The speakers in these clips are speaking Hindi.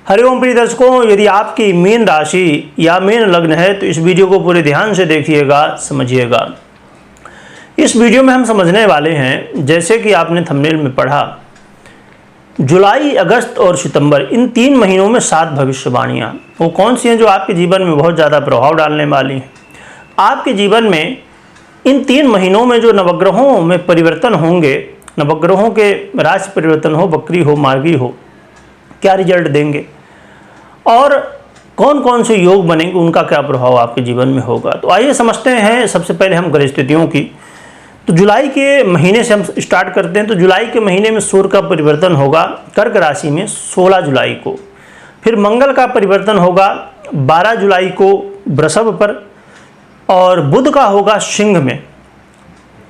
हरिओम प्रिय दर्शकों, यदि आपकी मीन राशि या मीन लग्न है तो इस वीडियो को पूरे ध्यान से देखिएगा, समझिएगा। इस वीडियो में हम समझने वाले हैं, जैसे कि आपने थंबनेल में पढ़ा, जुलाई, अगस्त और सितंबर, इन 3 महीनों में 7 भविष्यवाणियाँ वो कौन सी हैं जो आपके जीवन में बहुत ज़्यादा प्रभाव डालने वाली हैं। आपके जीवन में इन 3 महीनों में जो नवग्रहों में परिवर्तन होंगे, नवग्रहों के राशि परिवर्तन हो, वक्री हो, मार्गी हो, क्या रिजल्ट देंगे और कौन कौन से योग बनेंगे, उनका क्या प्रभाव आपके जीवन में होगा। तो आइए समझते हैं सबसे पहले हम ग्रह स्थितियों की। तो जुलाई के महीने से हम स्टार्ट करते हैं। तो जुलाई के महीने में सूर्य का परिवर्तन होगा कर्क राशि में 16 जुलाई को। फिर मंगल का परिवर्तन होगा 12 जुलाई को वृषभ पर, और बुध का होगा सिंह में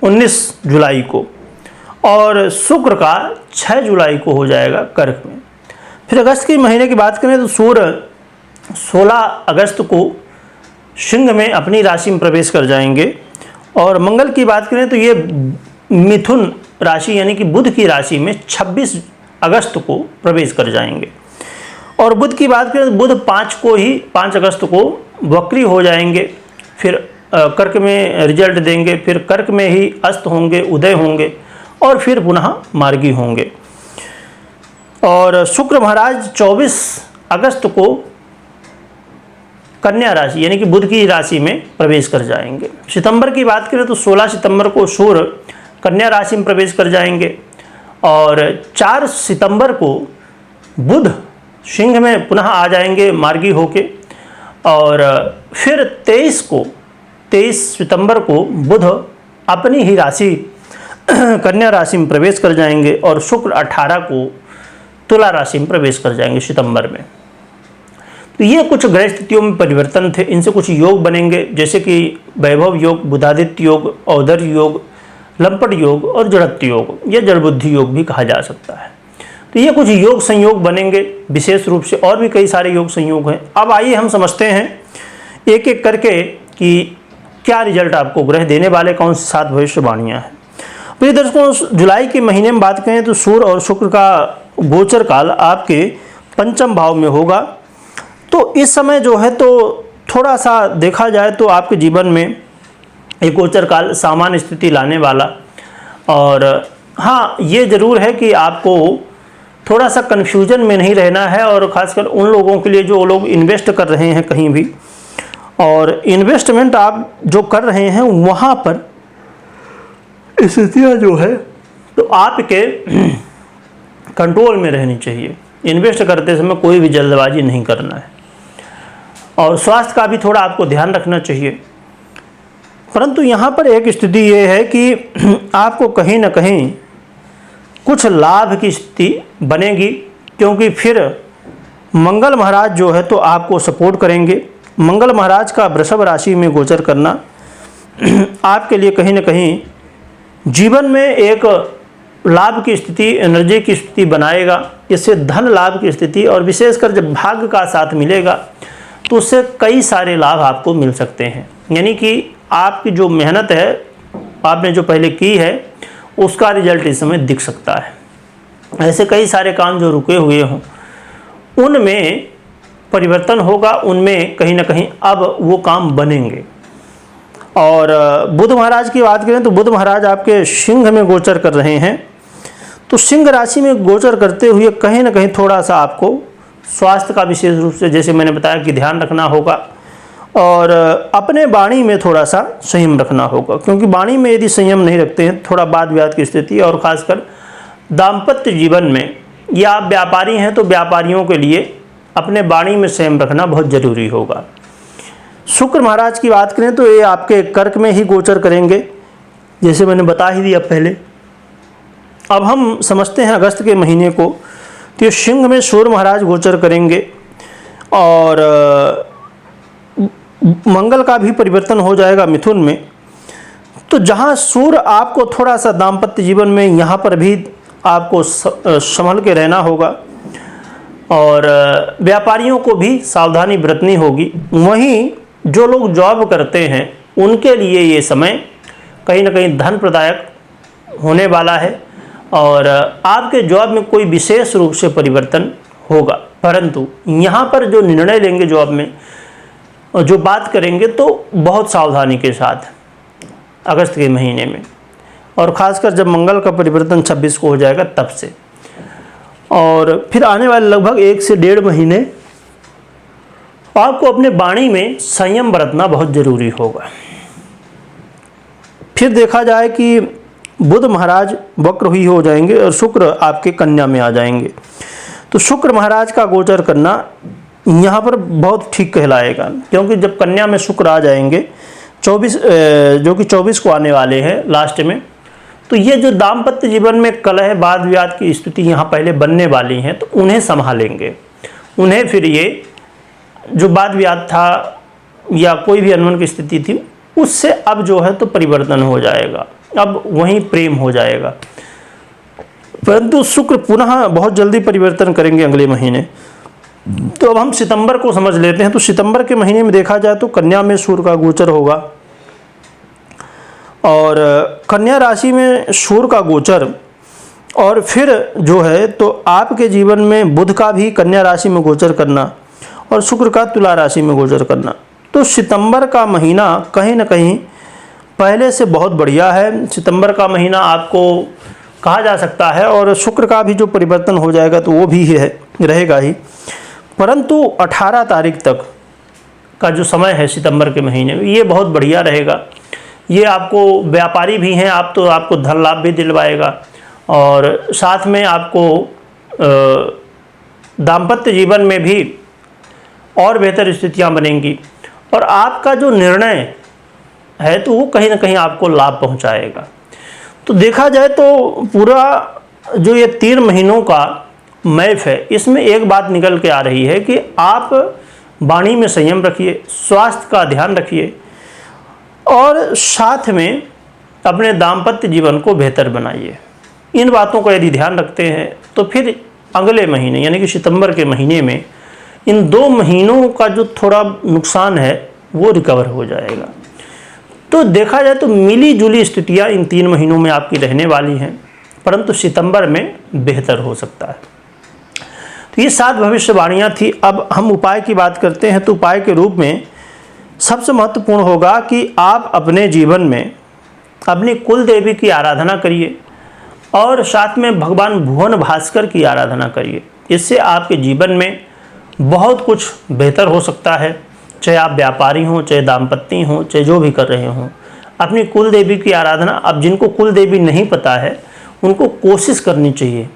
19 जुलाई को, और शुक्र का 6 जुलाई को हो जाएगा कर्क में। फिर अगस्त के महीने की बात करें तो सूर्य 16 अगस्त को सिंह में अपनी राशि में प्रवेश कर जाएंगे, और मंगल की बात करें तो ये मिथुन राशि यानी कि बुध की राशि में 26 अगस्त को प्रवेश कर जाएंगे। और बुध की बात करें तो बुध 5 अगस्त को वक्री हो जाएंगे, फिर कर्क में रिजल्ट देंगे, फिर कर्क में ही अस्त होंगे, उदय होंगे, और फिर पुनः मार्गी होंगे। और शुक्र महाराज 24 अगस्त को कन्या राशि यानी कि बुध की राशि में प्रवेश कर जाएंगे। सितंबर की बात करें तो 16 सितंबर को सूर्य कन्या राशि में प्रवेश कर जाएंगे, और 4 सितंबर को बुध सिंह में पुनः आ जाएंगे मार्गी होके, और फिर 23 सितंबर को बुध अपनी ही राशि कन्या राशि में प्रवेश कर जाएंगे, और शुक्र 18 को तुला राशि में प्रवेश कर जाएंगे सितंबर में। तो ये कुछ ग्रह स्थितियों में परिवर्तन थे। इनसे कुछ योग बनेंगे, जैसे कि वैभव योग, बुधादित्य योग, औदर योग, लंपट योग और जड़त्व योग, या जड़बुद्धि योग भी कहा जा सकता है। तो ये कुछ योग संयोग बनेंगे विशेष रूप से, और भी कई सारे योग संयोग हैं। अब आइए हम समझते हैं एक एक करके कि क्या रिजल्ट आपको ग्रह देने वाले, कौन सी 7 भविष्यवाणियाँ हैं। प्रिय दर्शकों, जुलाई के महीने में बात करें तो सूर्य और शुक्र का गोचर काल आपके 5वें भाव में होगा। तो इस समय जो है तो थोड़ा सा देखा जाए तो आपके जीवन में एक गोचर काल सामान्य स्थिति लाने वाला, और हाँ, ये ज़रूर है कि आपको थोड़ा सा कन्फ्यूजन में नहीं रहना है, और ख़ासकर उन लोगों के लिए जो लोग इन्वेस्ट कर रहे हैं कहीं भी, और इन्वेस्टमेंट आप जो कर रहे हैं वहाँ पर स्थितियाँ जो है तो आपके कंट्रोल में रहनी चाहिए। इन्वेस्ट करते समय कोई भी जल्दबाजी नहीं करना है, और स्वास्थ्य का भी थोड़ा आपको ध्यान रखना चाहिए। परंतु यहाँ पर एक स्थिति ये है कि आपको कहीं ना कहीं कुछ लाभ की स्थिति बनेगी, क्योंकि फिर मंगल महाराज जो है तो आपको सपोर्ट करेंगे। मंगल महाराज का वृषभ राशि में गोचर करना आपके लिए कहीं ना कहीं जीवन में एक लाभ की स्थिति, एनर्जी की स्थिति बनाएगा। इससे धन लाभ की स्थिति, और विशेषकर जब भाग्य का साथ मिलेगा तो उससे कई सारे लाभ आपको मिल सकते हैं। यानी कि आपकी जो मेहनत है, आपने जो पहले की है, उसका रिजल्ट इस समय दिख सकता है। ऐसे कई सारे काम जो रुके हुए हों उनमें परिवर्तन होगा, उनमें कहीं ना कहीं अब वो काम बनेंगे। और बुध महाराज की बात करें तो बुध महाराज आपके सिंह में गोचर कर रहे हैं। तो सिंह राशि में गोचर करते हुए कहीं ना कहीं थोड़ा सा आपको स्वास्थ्य का विशेष रूप से, जैसे मैंने बताया, कि ध्यान रखना होगा, और अपने वाणी में थोड़ा सा संयम रखना होगा, क्योंकि वाणी में यदि संयम नहीं रखते हैं थोड़ा वाद विवाद की स्थिति, और ख़ासकर दाम्पत्य जीवन में, या आप व्यापारी हैं तो व्यापारियों के लिए अपने वाणी में संयम रखना बहुत ज़रूरी होगा। शुक्र महाराज की बात करें तो ये आपके कर्क में ही गोचर करेंगे, जैसे मैंने बता ही दिया पहले। अब हम समझते हैं अगस्त के महीने को। तो सिंह में सूर्य महाराज गोचर करेंगे, और मंगल का भी परिवर्तन हो जाएगा मिथुन में। तो जहाँ सूर्य आपको थोड़ा सा दाम्पत्य जीवन में, यहाँ पर भी आपको संभल के रहना होगा, और व्यापारियों को भी सावधानी बरतनी होगी। वहीं जो लोग जॉब करते हैं उनके लिए ये समय कहीं ना कहीं धन प्रदायक होने वाला है, और आपके जॉब में कोई विशेष रूप से परिवर्तन होगा। परंतु यहाँ पर जो निर्णय लेंगे जॉब में, जो बात करेंगे, तो बहुत सावधानी के साथ अगस्त के महीने में, और ख़ासकर जब मंगल का परिवर्तन 26 को हो जाएगा तब से। और फिर आने वाले लगभग 1 से 1.5 महीने आपको अपने वाणी में संयम बरतना बहुत ज़रूरी होगा। फिर देखा जाए कि बुध महाराज वक्र ही हो जाएंगे और शुक्र आपके कन्या में आ जाएंगे, तो शुक्र महाराज का गोचर करना यहाँ पर बहुत ठीक कहलाएगा, क्योंकि जब कन्या में शुक्र आ जाएंगे 24 जो कि 24 को आने वाले हैं लास्ट में, तो ये जो दाम्पत्य जीवन में कलह वाद विवाद की स्थिति यहाँ पहले बनने वाली हैं, तो उन्हें संभालेंगे। उन्हें फिर ये जो वाद विवाद था या कोई भी अनबन की स्थिति थी, उससे अब जो है तो परिवर्तन हो जाएगा, अब वहीं प्रेम हो जाएगा। परंतु शुक्र पुनः बहुत जल्दी परिवर्तन करेंगे अगले महीने। तो अब हम सितंबर को समझ लेते हैं। तो सितंबर के महीने में देखा जाए तो कन्या में सूर्य का गोचर होगा, और कन्या राशि में सूर्य का गोचर, और फिर जो है तो आपके जीवन में बुध का भी कन्या राशि में गोचर करना और शुक्र का तुला राशि में गोचर करना। तो सितंबर का महीना कहीं ना कहीं पहले से बहुत बढ़िया है। सितंबर का महीना आपको कहा जा सकता है, और शुक्र का भी जो परिवर्तन हो जाएगा तो वो भी है, रहेगा ही। परंतु 18 तारीख तक का जो समय है सितंबर के महीने में, ये बहुत बढ़िया रहेगा। ये आपको व्यापारी भी हैं आप, तो आपको धन लाभ भी दिलवाएगा, और साथ में आपको दाम्पत्य जीवन में भी और बेहतर स्थितियां बनेंगी, और आपका जो निर्णय है तो वो कहीं ना कहीं आपको लाभ पहुंचाएगा। तो देखा जाए तो पूरा जो ये 3 महीनों का मैप है, इसमें एक बात निकल के आ रही है कि आप वाणी में संयम रखिए, स्वास्थ्य का ध्यान रखिए, और साथ में अपने दाम्पत्य जीवन को बेहतर बनाइए। इन बातों का यदि ध्यान रखते हैं तो फिर अगले महीने यानी कि सितंबर के महीने में इन 2 महीनों का जो थोड़ा नुकसान है वो रिकवर हो जाएगा। तो देखा जाए तो मिली जुली स्थितियाँ इन 3 महीनों में आपकी रहने वाली हैं, परंतु सितंबर में बेहतर हो सकता है। तो ये 7 भविष्यवाणियाँ थी। अब हम उपाय की बात करते हैं। तो उपाय के रूप में सबसे महत्वपूर्ण होगा कि आप अपने जीवन में अपनी कुल देवी की आराधना करिए, और साथ में भगवान भुवन भास्कर की आराधना करिए। इससे आपके जीवन में बहुत कुछ बेहतर हो सकता है। चाहे आप व्यापारी हों, चाहे दाम्पत्य हों, चाहे जो भी कर रहे हों, अपनी कुल देवी की आराधना। अब जिनको कुल देवी नहीं पता है उनको कोशिश करनी चाहिए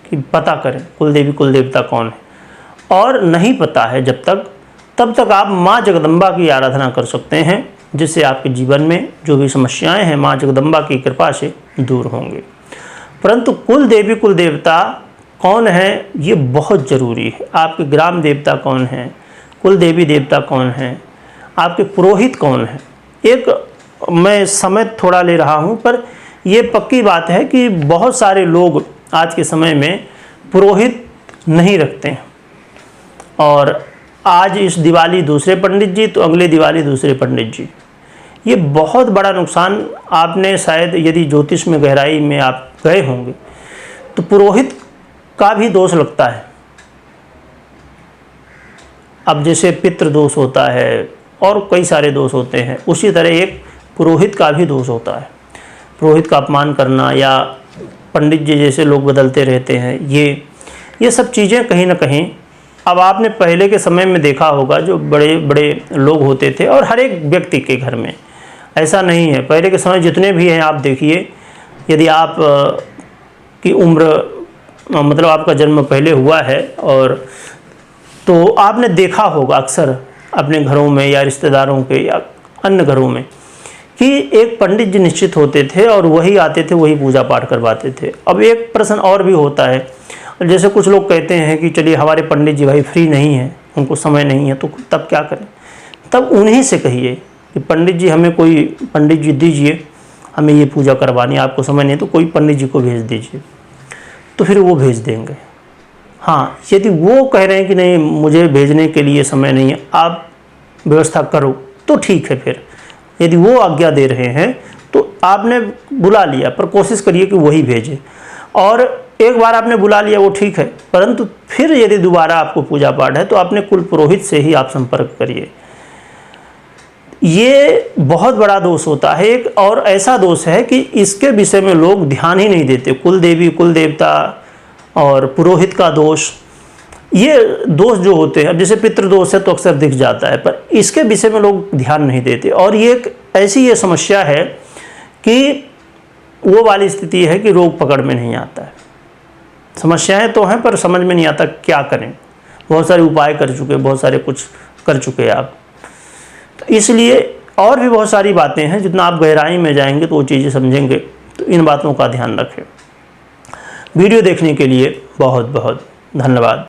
कि पता करें कुल देवी कुल देवता कौन है, और नहीं पता है जब तक, तब तक आप माँ जगदम्बा की आराधना कर सकते हैं, जिससे आपके जीवन में जो भी समस्याएं हैं माँ जगदम्बा की कृपा से दूर होंगे। परंतु कुल देवी कुल देवता कौन है ये बहुत ज़रूरी है। आपके ग्राम देवता कौन हैं, कुल देवी देवता कौन हैं, आपके पुरोहित कौन हैं। एक मैं समय थोड़ा ले रहा हूँ, पर यह पक्की बात है कि बहुत सारे लोग आज के समय में पुरोहित नहीं रखते हैं, और आज इस दिवाली दूसरे पंडित जी तो अगले दिवाली दूसरे पंडित जी। ये बहुत बड़ा नुकसान आपने शायद यदि ज्योतिष में गहराई में आप गए होंगे तो पुरोहित का भी दोष लगता है। अब जैसे पितृ दोष होता है और कई सारे दोष होते हैं, उसी तरह एक पुरोहित का भी दोष होता है। पुरोहित का अपमान करना या पंडित जी जैसे लोग बदलते रहते हैं, ये सब चीज़ें कहीं ना कहीं, अब आपने पहले के समय में देखा होगा जो बड़े बड़े लोग होते थे, और हर एक व्यक्ति के घर में, ऐसा नहीं है। पहले के समय जितने भी हैं आप देखिए, यदि आप की उम्र मतलब आपका जन्म पहले हुआ है, और तो आपने देखा होगा अक्सर अपने घरों में या रिश्तेदारों के या अन्य घरों में कि एक पंडित जी निश्चित होते थे और वही आते थे, वही पूजा पाठ करवाते थे। अब एक प्रश्न और भी होता है, जैसे कुछ लोग कहते हैं कि चलिए हमारे पंडित जी भाई फ्री नहीं हैं, उनको समय नहीं है, तो तब क्या करें? तब उन्हीं से कहिए कि पंडित जी हमें कोई पंडित जी दीजिए, हमें ये पूजा करवानी है, आपको समय नहीं तो कोई पंडित जी को भेज दीजिए, तो फिर वो भेज देंगे। हाँ, यदि वो कह रहे हैं कि नहीं मुझे भेजने के लिए समय नहीं है, आप व्यवस्था करो, तो ठीक है। फिर यदि वो आज्ञा दे रहे हैं तो आपने बुला लिया, पर कोशिश करिए कि वही भेजें। और एक बार आपने बुला लिया वो ठीक है, परंतु फिर यदि दोबारा आपको पूजा पाठ है तो अपने कुल पुरोहित से ही आप संपर्क करिए। ये बहुत बड़ा दोष होता है एक, और ऐसा दोष है कि इसके विषय में लोग ध्यान ही नहीं देते। कुल देवी, कुल देवता और पुरोहित का दोष, ये दोष जो होते हैं, अब जैसे पितृदोष है तो अक्सर दिख जाता है, पर इसके विषय में लोग ध्यान नहीं देते। और ये एक ऐसी ये समस्या है कि वो वाली स्थिति है कि रोग पकड़ में नहीं आता है। समस्याएं तो हैं पर समझ में नहीं आता क्या करें। बहुत सारे उपाय कर चुके, बहुत सारे कुछ कर चुके आप, तो इसलिए और भी बहुत सारी बातें हैं, जितना आप गहराई में जाएंगे तो वो चीज़ें समझेंगे। तो इन बातों का ध्यान रखें। वीडियो देखने के लिए बहुत बहुत धन्यवाद।